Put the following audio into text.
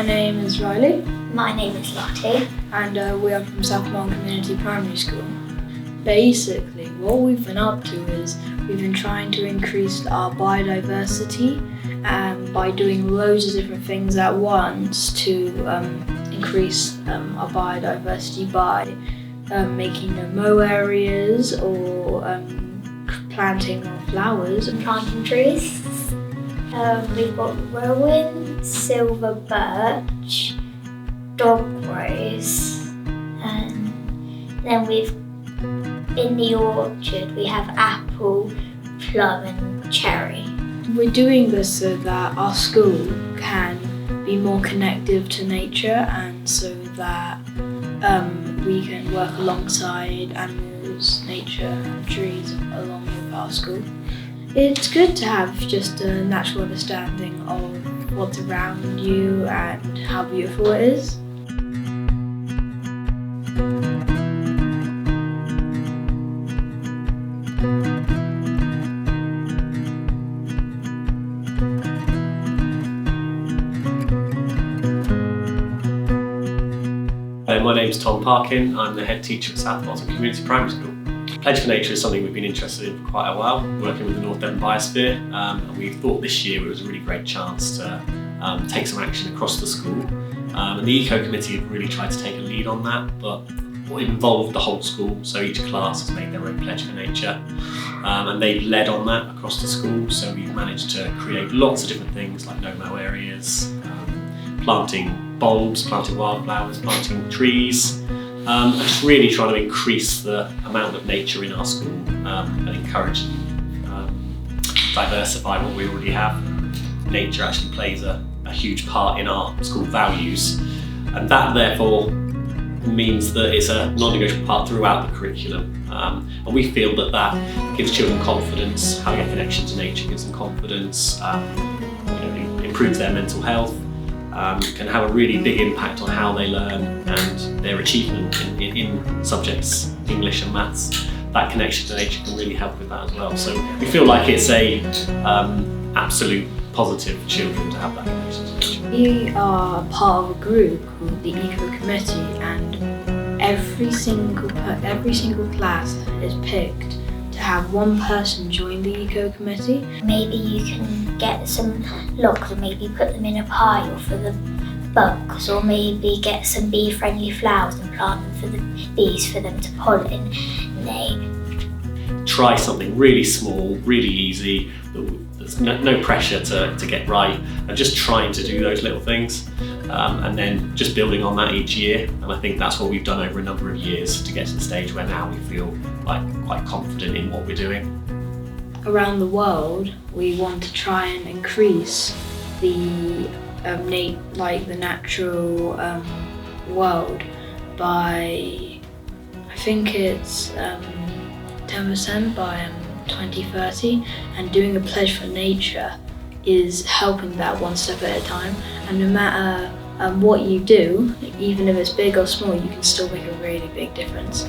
name is Riley. My name is Lottie. And we are from South Molton Community Primary School. Basically, what we've been up to is we've been trying to increase our biodiversity by doing loads of different things at once to increase our biodiversity by making mow areas or planting more flowers. And planting trees. We've got rowan, silver birch, dog rose, and then in the orchard we have apple, plum and cherry. We're doing this so that our school can be more connected to nature and so that we can work alongside animals, nature and trees along with our school. It's good to have just a natural understanding of what's around you and how beautiful it is. My name's Tom Parkin. I'm the head teacher at South Molton Community Primary School. Pledge for Nature is something we've been interested in for quite a while, working with the North Devon Biosphere, and we thought this year it was a really great chance to take some action across the school. And the Eco Committee have really tried to take a lead on that, but it involved the whole school, so each class has made their own Pledge for Nature, and they've led on that across the school, so we've managed to create lots of different things like no-mow areas, planting bulbs, planting wildflowers, planting trees, and just really trying to increase the amount of nature in our school and encourage diversify what we already have. Nature actually plays a huge part in our school values, and that therefore means that it's a non-negotiable part throughout the curriculum, and we feel that gives children confidence. Having a connection to nature gives them confidence, improves their mental health, can have a really big impact on how they learn and their achievement in subjects, English and maths. That connection to nature can really help with that as well. So we feel like it's a absolute positive for children to have that connection to nature. We are part of a group called the Eco Committee, and every single class is picked to have one person join the Eco Committee. Maybe you can get some logs and maybe put them in a pile for the bugs, or maybe get some bee-friendly flowers and plant them for the bees for them to pollinate. Try something really small, really easy, there's no pressure to get right, and just trying to do those little things, and then just building on that each year. And I think that's what we've done over a number of years to get to the stage where now we feel like quite confident in what we're doing. Around the world, we want to try and increase the natural world by, I think it's 10% by 2030, and doing a pledge for nature is helping that one step at a time. And no matter what you do, even if it's big or small, you can still make a really big difference.